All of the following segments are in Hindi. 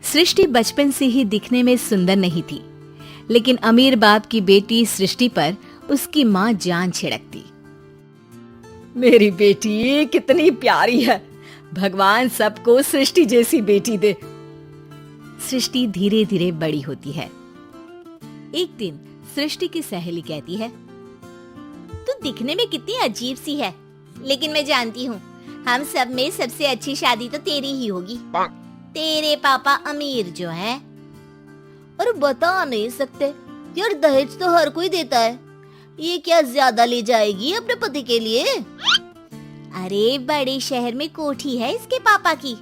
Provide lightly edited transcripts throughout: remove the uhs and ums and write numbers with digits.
सृष्टि बचपन से ही दिखने में सुंदर नहीं थी, लेकिन अमीर बाप की बेटी सृष्टि पर उसकी माँ जान छिड़कती। मेरी बेटी कितनी प्यारी है, भगवान सबको सृष्टि जैसी बेटी दे। सृष्टि धीरे धीरे बड़ी होती है। एक दिन सृष्टि की सहेली कहती है, तू दिखने में कितनी अजीब सी है, लेकिन मैं जानती हूँ हम सब में सबसे अच्छी शादी तो तेरी ही होगी। तेरे पापा अमीर जो है। और बता नहीं सकते यार, दहेज तो हर कोई देता है, ये क्या ज्यादा ले जाएगी अपने पति के लिए? अरे बड़े शहर में कोठी है इसके पापा की।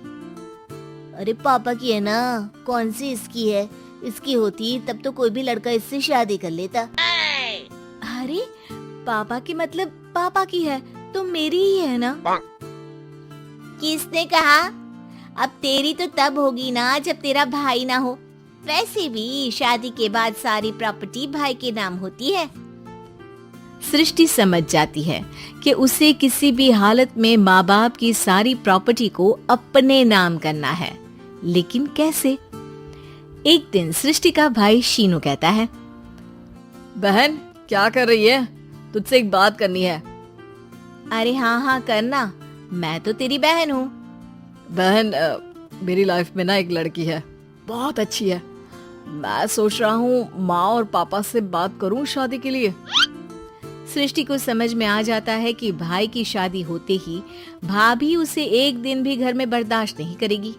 अरे पापा की है ना, कौन सी इसकी है? इसकी होती तब तो कोई भी लड़का इससे शादी कर लेता। अरे पापा की मतलब पापा की है तो मेरी ही है ना? किसने कहा? अब तेरी तो तब होगी ना जब तेरा भाई ना हो। वैसे भी शादी के बाद सारी प्रॉपर्टी भाई के नाम होती है। सृष्टि समझ जाती है कि उसे किसी भी हालत में माँ बाप की सारी प्रॉपर्टी को अपने नाम करना है, लेकिन कैसे? एक दिन सृष्टि का भाई शीनू कहता है, बहन क्या कर रही है? तुझसे एक बात करनी है। अरे हाँ करना, मैं तो तेरी बहन हूँ। बहन मेरी लाइफ में ना एक लड़की है, बहुत अच्छी है। मैं सोच रहा हूँ माँ और पापा से बात करूँ शादी के लिए। सृष्टि को समझ में आ जाता है कि भाई की शादी होते ही भाभी उसे एक दिन भी घर में बर्दाश्त नहीं करेगी।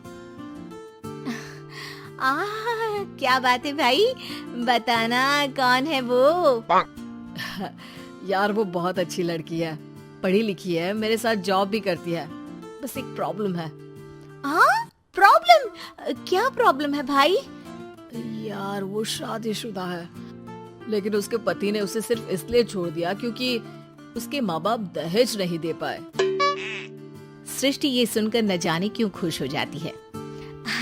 क्या बात है भाई, बताना कौन है वो? यार वो बहुत अच्छी लड़की है, पढ़ी लिखी है, मेरे साथ जॉब भी करती है। बस एक प्रॉब्लम है। प्रॉब्लम? क्या प्रॉब्लम है भाई? यार वो शादीशुदा है, लेकिन उसके पति ने उसे सिर्फ इसलिए छोड़ दिया क्योंकि उसके माँ बाप दहेज नहीं दे पाए। सृष्टि ये सुनकर न जाने क्यों खुश हो जाती है।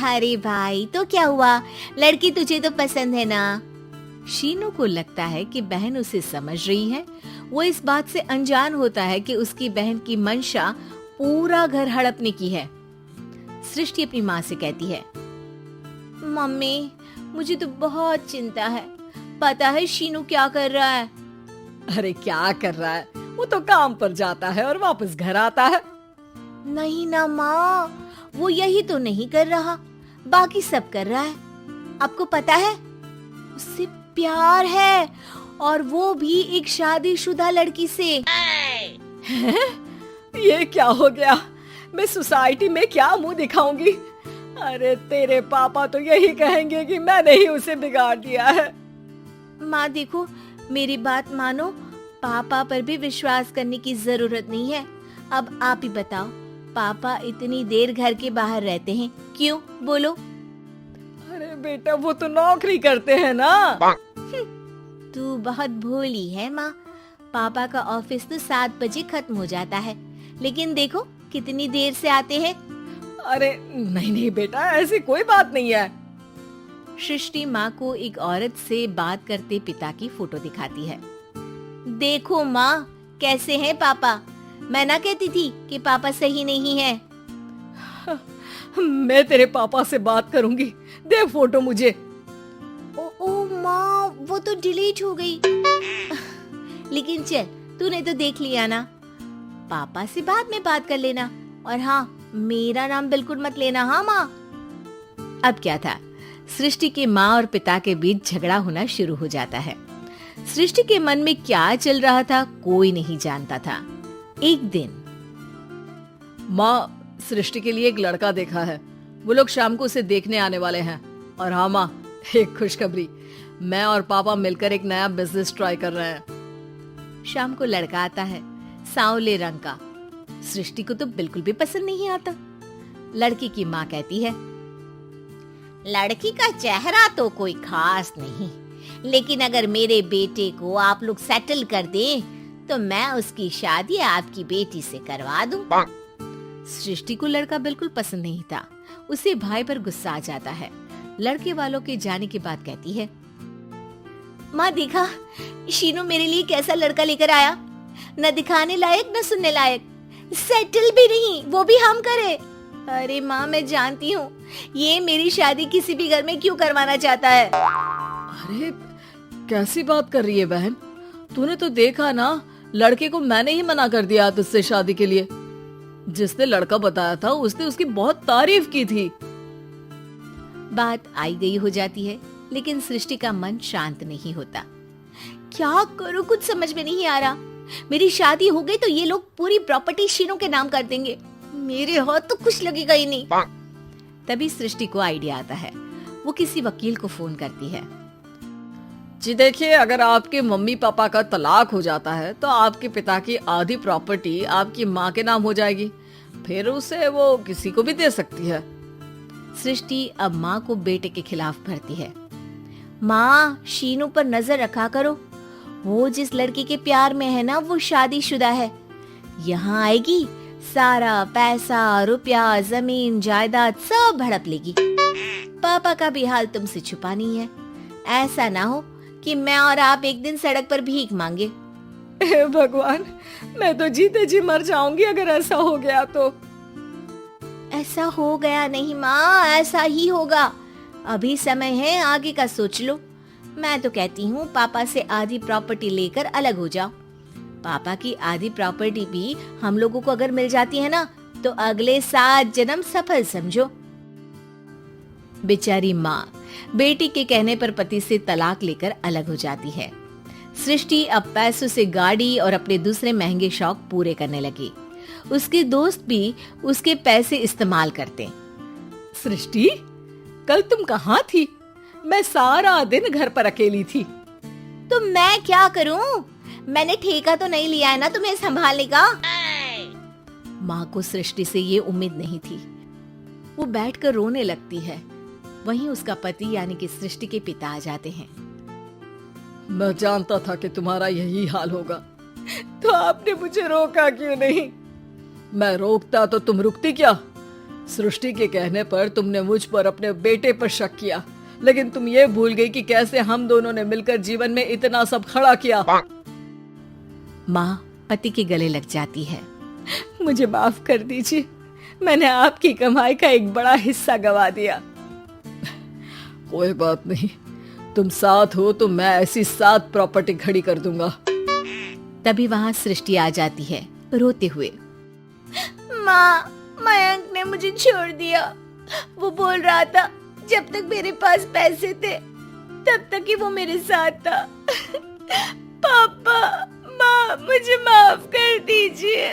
अरे भाई तो क्या हुआ, लड़की तुझे तो पसंद है ना? शीनू को लगता है कि बहन उसे समझ रही है। वो इस बात से अनजान होता है कि उसकी बहन की मंशा पूरा घर हड़पने की है। सृष्टि अपनी माँ से कहती है, मम्मी मुझे तो बहुत चिंता है। पता है शीनू क्या कर रहा है? अरे क्या कर रहा है? वो तो काम पर जाता है और वापस घर आता है। नहीं ना माँ, वो यही तो नहीं कर रहा, बाकी सब कर रहा है। आपको पता है उससे प्यार है, और वो भी एक शादीशुदा लड़की से। ये क्या हो गया? मैं सोसाइटी में क्या मुंह दिखाऊंगी? अरे तेरे पापा तो यही कहेंगे कि मैंने ही उसे बिगाड़ दिया है। माँ देखो, मेरी बात मानो, पापा पर भी विश्वास करने की जरूरत नहीं है। अब आप ही बताओ, पापा इतनी देर घर के बाहर रहते हैं क्यों? बोलो। अरे बेटा वो तो नौकरी करते हैं ना। तू बहुत भोली है माँ। पापा का ऑफिस तो 7 बजे खत्म हो जाता है, लेकिन देखो कितनी देर से आते हैं। अरे नहीं बेटा, ऐसी कोई बात नहीं है। सृष्टि माँ को एक औरत से बात करते पिता की फोटो दिखाती है। देखो माँ, कैसे हैं पापा? मैं ना कहती थी कि पापा सही नहीं है। मैं तेरे पापा से बात करूंगी, दे फोटो मुझे। ओ माँ, वो तो डिलीट हो गई। लेकिन चल, तूने तो देख लिया ना। पापा से बाद में बात कर लेना, और हाँ, मेरा नाम बिल्कुल मत लेना। हाँ माँ। अब क्या था, सृष्टि के माँ और पिता के बीच झगड़ा होना शुरू हो जाता है। सृष्टि के मन में क्या चल रहा था कोई नहीं जानता था। एक दिन, माँ सृष्टि के लिए एक लड़का देखा है, वो लोग शाम को उसे देखने आने वाले हैं। और हाँ माँ, एक खुशखबरी, मैं और पापा मिलकर एक नया बिजनेस ट्राई कर रहे हैं। शाम को लड़का आता है, सांवले रंग का। सृष्टि को तो बिल्कुल भी पसंद नहीं आता। लड़की की माँ कहती है, लड़की का चेहरा तो कोई खास नहीं, लेकिन अगर मेरे बेटे को आप लोग सेटल कर दें तो मैं उसकी शादी आपकी बेटी से करवा दूं। सृष्टि को लड़का बिल्कुल पसंद नहीं था। उसे भाई पर गुस्सा आ जाता है। लड़के वालों के जाने के बाद कहती है, माँ देखा, शीनू मेरे लिए कैसा लड़का लेकर आया, न दिखाने लायक न सुनने लायक, सेटल भी नहीं, वो भी हम करे। अरे माँ, मैं जानती हूँ ये मेरी शादी किसी भी घर में क्यों करवाना चाहता है। अरे कैसी बात कर रही है बहन, तूने तो देखा ना, लड़के को मैंने ही मना कर दिया तुझसे शादी के लिए। जिसने लड़का बताया था उसने उसकी बहुत तारीफ की थी। बात आई गई हो जाती है, लेकिन सृष्टि का मन शांत नहीं होता। क्या करूँ, कुछ समझ में नहीं आ रहा। मेरी शादी हो गई तो ये लोग पूरी प्रॉपर्टी शीनू के नाम कर देंगे, मेरे हाथ तो कुछ लगेगा ही नहीं। तभी सृष्टि को आइडिया आता है। वो किसी वकील को फोन करती है। जी देखिए, अगर आपके मम्मी पापा का तलाक हो जाता है तो आपके पिता की आधी प्रॉपर्टी आपकी माँ के नाम हो जाएगी, फिर उसे वो किसी को भी दे सकती है। सृष्टि अब माँ को बेटे के खिलाफ भरती है। माँ, शीनू पर नजर रखा करो, वो जिस लड़की के प्यार में है ना, वो शादीशुदा है। यहाँ आएगी, सारा पैसा, रुपया, जमीन, जायदाद सब हड़प लेगी। पापा का भी हाल तुमसे छुपा नहीं है। ऐसा ना हो कि मैं और आप एक दिन सड़क पर भीख मांगे। हे भगवान, मैं तो जीते जी मर जाऊंगी अगर ऐसा हो गया तो। ऐसा हो गया नहीं माँ, ऐसा ही होगा। अभी समय है, आगे का सोच लो। मैं तो कहती हूँ पापा से आधी प्रॉपर्टी लेकर अलग हो जाओ। पापा की आधी प्रॉपर्टी भी हम लोगों को अगर मिल जाती है ना, तो अगले 7 जन्म सफल समझो। बेचारी माँ बेटी के कहने पर पति से तलाक लेकर अलग हो जाती है। सृष्टि अब पैसों से गाड़ी और अपने दूसरे महंगे शौक पूरे करने लगी। उसके दोस्त भी उसके पैसे इस्तेमाल करते। सृष्टि, कल तुम कहाँ थी? मैं सारा दिन घर पर अकेली थी। तो मैं क्या करूं? मैंने ठेका तो नहीं लिया है ना तुम्हें संभालने का। माँ को सृष्टि से ये उम्मीद नहीं थी। वो बैठकर रोने लगती है। वहीं उसका पति यानी कि सृष्टि के पिता आ जाते हैं। मैं जानता था कि तुम्हारा यही हाल होगा, तो आपने मुझे रोका क्यों नहीं? मैं रोकता तो तुम रुकती क्या? सृष्टि के कहने पर तुमने मुझ पर अपने बेटे पर शक किया, लेकिन तुम ये भूल गई कि कैसे हम दोनों ने मिलकर जीवन में इतना सब खड़ा किया। माँ पति के गले लग जाती है। मुझे माफ कर दीजिए, मैंने आपकी कमाई का एक बड़ा हिस्सा गवा दिया। कोई बात नहीं, तुम साथ हो तो मैं ऐसी 7 प्रॉपर्टी खड़ी कर दूंगा। तभी वहाँ सृष्टि आ जाती है रोते हुए। माँ, मयंक ने मुझे छोड़ दिया। वो बोल रहा था जब तक मेरे पास पैसे थे तब तक ही वो मेरे साथ था। पापा, माँ, मुझे माफ कर दीजिए।